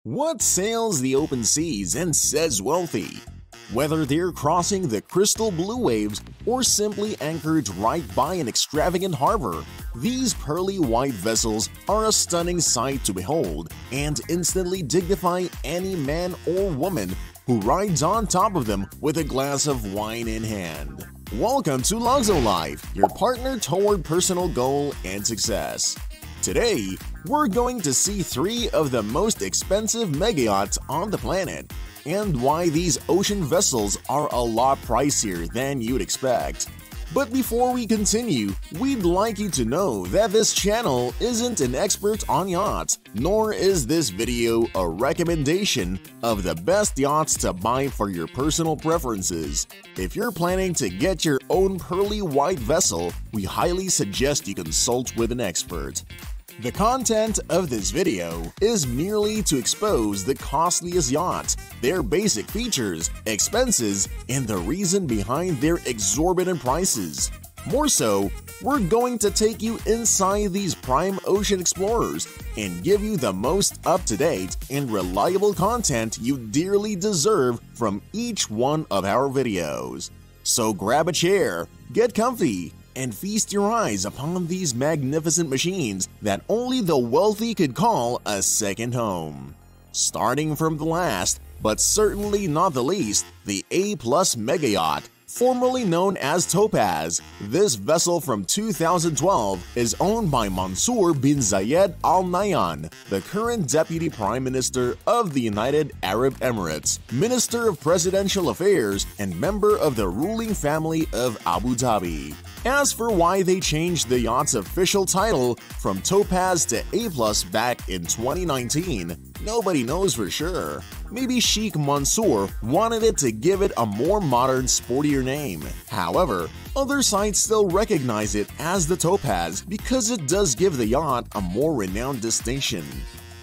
What sails the open seas and says wealthy? Whether they're crossing the crystal blue waves or simply anchored right by an extravagant harbor, these pearly white vessels are a stunning sight to behold and instantly dignify any man or woman who rides on top of them with a glass of wine in hand. Welcome to Luxo-Life, your partner toward personal goal and success. Today, we're going to see 3 of the most expensive mega yachts on the planet and why these ocean vessels are a lot pricier than you'd expect. But before we continue, we'd like you to know that this channel isn't an expert on yachts, nor is this video a recommendation of the best yachts to buy for your personal preferences. If you're planning to get your own pearly white vessel, we highly suggest you consult with an expert. The content of this video is merely to expose the costliest yachts, their basic features, expenses, and the reason behind their exorbitant prices. More so, we're going to take you inside these prime ocean explorers and give you the most up-to-date and reliable content you dearly deserve from each one of our videos. So grab a chair, get comfy, and feast your eyes upon these magnificent machines that only the wealthy could call a second home. Starting from the last, but certainly not the least, the A-Plus Mega Yacht, formerly known as Topaz. This vessel from 2012 is owned by Mansour bin Zayed Al Nahyan, the current Deputy Prime Minister of the United Arab Emirates, Minister of Presidential Affairs, and member of the ruling family of Abu Dhabi. As for why they changed the yacht's official title from Topaz to A-Plus back in 2019, nobody knows for sure. Maybe Sheikh Mansour wanted it to give it a more modern, sportier name. However, other sites still recognize it as the Topaz because it does give the yacht a more renowned distinction.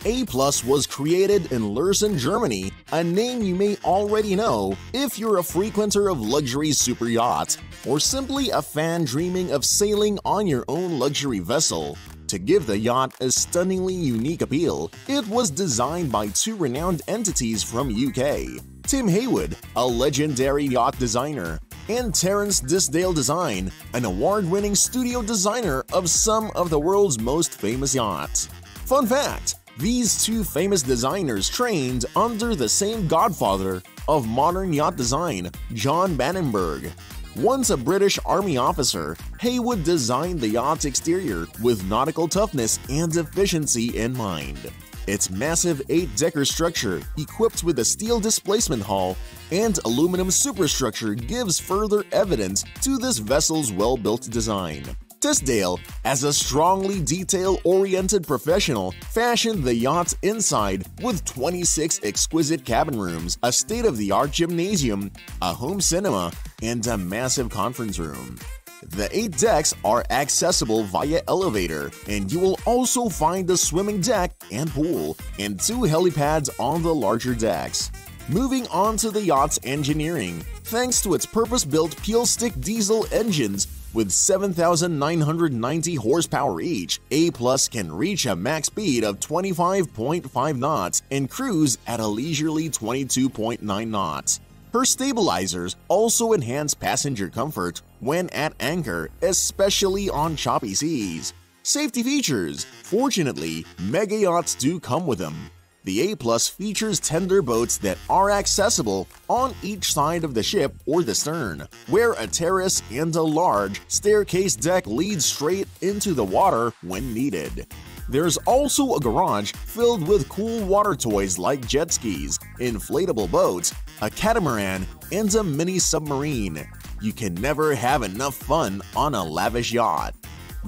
A-Plus was created in Lürssen, Germany, a name you may already know if you're a frequenter of luxury super yachts or simply a fan dreaming of sailing on your own luxury vessel. To give the yacht a stunningly unique appeal, it was designed by 2 renowned entities from UK, Tim Haywood, a legendary yacht designer, and Terence Disdale Design, an award-winning studio designer of some of the world's most famous yachts. Fun fact: these 2 famous designers trained under the same godfather of modern yacht design, John Bannenberg. Once a British Army officer, Haywood designed the yacht's exterior with nautical toughness and efficiency in mind. Its massive 8-decker structure, equipped with a steel displacement hull and aluminum superstructure, gives further evidence to this vessel's well-built design. Tisdale, as a strongly detail-oriented professional, fashioned the yacht's inside with 26 exquisite cabin rooms, a state-of-the-art gymnasium, a home cinema, and a massive conference room. The 8 decks are accessible via elevator, and you will also find a swimming deck and pool, and 2 helipads on the larger decks. Moving on to the yacht's engineering, thanks to its purpose-built peel-stick diesel engines, with 7,990 horsepower each, A-Plus can reach a max speed of 25.5 knots and cruise at a leisurely 22.9 knots. Her stabilizers also enhance passenger comfort when at anchor, especially on choppy seas. Safety features: fortunately, mega yachts do come with them. The A-Plus features tender boats that are accessible on each side of the ship or the stern, where a terrace and a large staircase deck leads straight into the water when needed. There's also a garage filled with cool water toys like jet skis, inflatable boats, a catamaran, and a mini submarine. You can never have enough fun on a lavish yacht.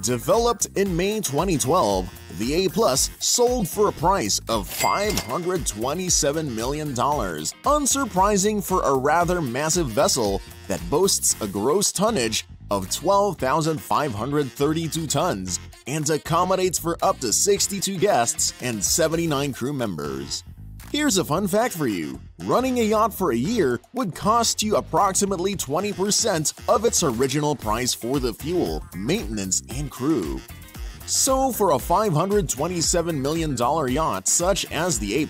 Developed in May 2012, the A-Plus sold for a price of $527 million, unsurprising for a rather massive vessel that boasts a gross tonnage of 12,532 tons and accommodates for up to 62 guests and 79 crew members. Here's a fun fact for you. Running a yacht for a year would cost you approximately 20% of its original price for the fuel, maintenance, and crew. So for a $527 million yacht such as the A+,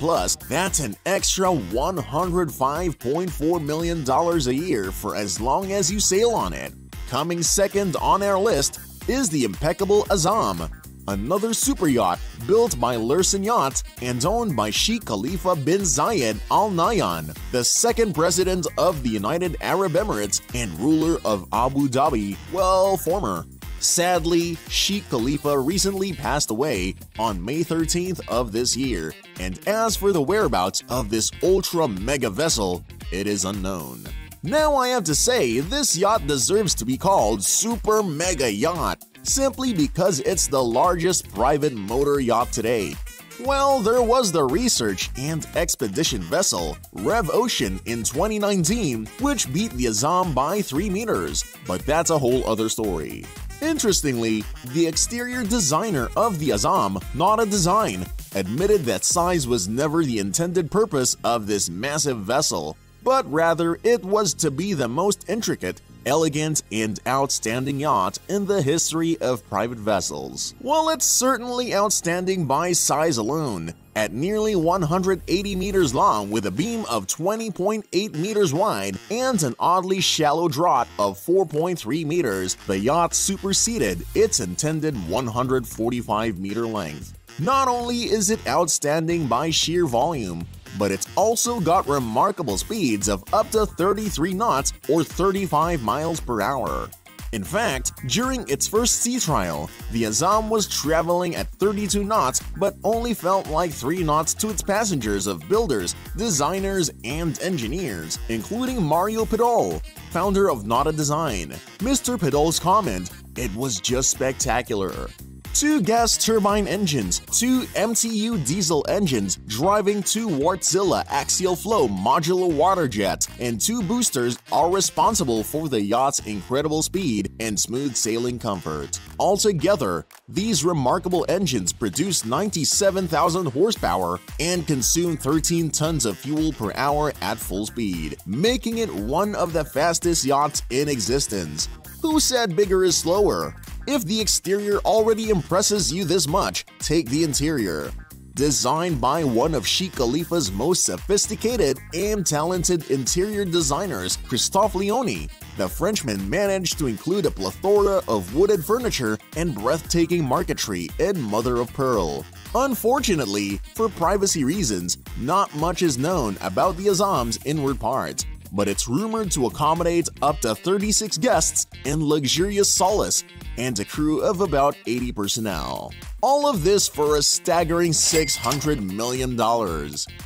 that's an extra $105.4 million a year for as long as you sail on it. Coming second on our list is the impeccable Azam, another super yacht built by Lursen Yachts and owned by Sheikh Khalifa bin Zayed Al Nahyan, the second president of the United Arab Emirates and ruler of Abu Dhabi, well, former. Sadly, Sheikh Khalifa recently passed away on May 13th of this year, and as for the whereabouts of this ultra-mega vessel, it is unknown. Now I have to say, this yacht deserves to be called Super Mega Yacht, simply because it's the largest private motor yacht today. Well, there was the research and expedition vessel, Rev Ocean, in 2019, which beat the Azam by 3 meters, but that's a whole other story. Interestingly, the exterior designer of the Azam, Not a Design, admitted that size was never the intended purpose of this massive vessel, but rather it was to be the most intricate, elegant, and outstanding yacht in the history of private vessels. Well, it's certainly outstanding by size alone. At nearly 180 meters long with a beam of 20.8 meters wide and an oddly shallow draught of 4.3 meters, the yacht superseded its intended 145-meter length. Not only is it outstanding by sheer volume, but it's also got remarkable speeds of up to 33 knots or 35 miles per hour. In fact, during its first sea trial, the Azam was traveling at 32 knots but only felt like 3 knots to its passengers of builders, designers, and engineers, including Mario Pedol, founder of Not a Design. Mr. Pedol's comment, "It was just spectacular." 2 gas turbine engines, 2 MTU diesel engines driving 2 Wärtsilä axial flow modular water jets, and 2 boosters are responsible for the yacht's incredible speed and smooth sailing comfort. Altogether, these remarkable engines produce 97,000 horsepower and consume 13 tons of fuel per hour at full speed, making it one of the fastest yachts in existence. Who said bigger is slower? If the exterior already impresses you this much, take the interior. Designed by one of Sheikh Khalifa's most sophisticated and talented interior designers, Christophe Leoni, the Frenchman managed to include a plethora of wooded furniture and breathtaking marquetry in mother of pearl. Unfortunately, for privacy reasons, not much is known about the Azam's inward parts, but it's rumored to accommodate up to 36 guests in luxurious solace and a crew of about 80 personnel. All of this for a staggering $600 million.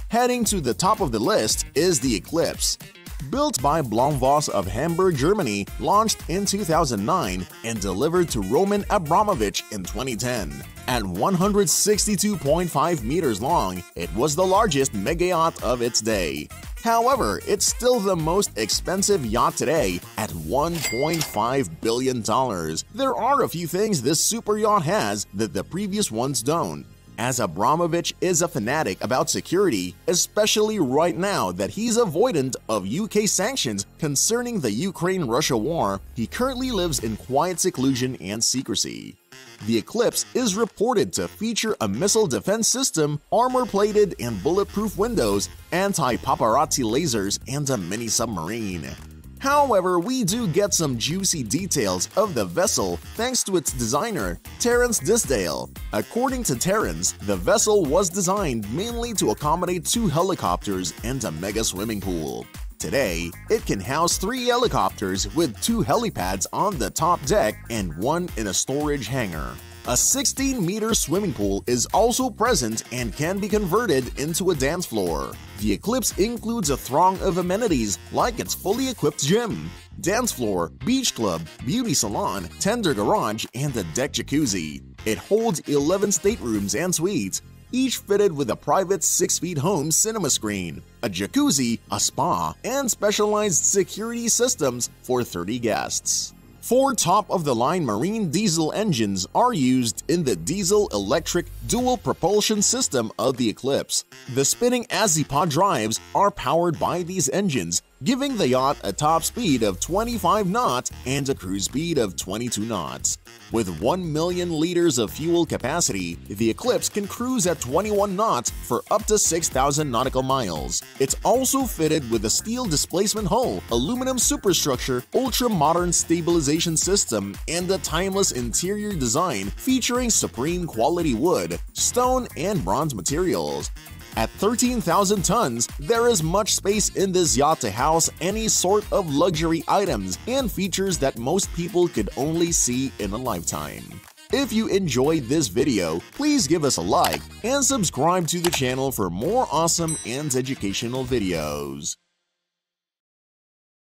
Heading to the top of the list is the Eclipse. Built by Blomvoss of Hamburg, Germany, launched in 2009 and delivered to Roman Abramovich in 2010. At 162.5 meters long, it was the largest mega yacht of its day. However, it's still the most expensive yacht today at $1.5 billion. There are a few things this super yacht has that the previous ones don't. As Abramovich is a fanatic about security, especially right now that he's avoidant of UK sanctions concerning the Ukraine-Russia war, he currently lives in quiet seclusion and secrecy. The Eclipse is reported to feature a missile defense system, armor-plated and bulletproof windows, anti-paparazzi lasers, and a mini-submarine. However, we do get some juicy details of the vessel thanks to its designer, Terence Disdale. According to Terence, the vessel was designed mainly to accommodate 2 helicopters and a mega swimming pool. Today, it can house 3 helicopters with 2 helipads on the top deck and 1 in a storage hangar. A 16-meter swimming pool is also present and can be converted into a dance floor. The Eclipse includes a throng of amenities like its fully equipped gym, dance floor, beach club, beauty salon, tender garage, and a deck jacuzzi. It holds 11 staterooms and suites, each fitted with a private 6-feet home cinema screen, a jacuzzi, a spa, and specialized security systems for 30 guests. 4 top-of-the-line marine diesel engines are used in the diesel-electric dual propulsion system of the Eclipse. The spinning Azipod drives are powered by these engines, giving the yacht a top speed of 25 knots and a cruise speed of 22 knots. With 1 million liters of fuel capacity, the Eclipse can cruise at 21 knots for up to 6,000 nautical miles. It's also fitted with a steel displacement hull, aluminum superstructure, ultra-modern stabilization system, and a timeless interior design featuring supreme quality wood, stone, and bronze materials. At 13,000 tons, there is much space in this yacht to house any sort of luxury items and features that most people could only see in a lifetime. If you enjoyed this video, please give us a like and subscribe to the channel for more awesome and educational videos.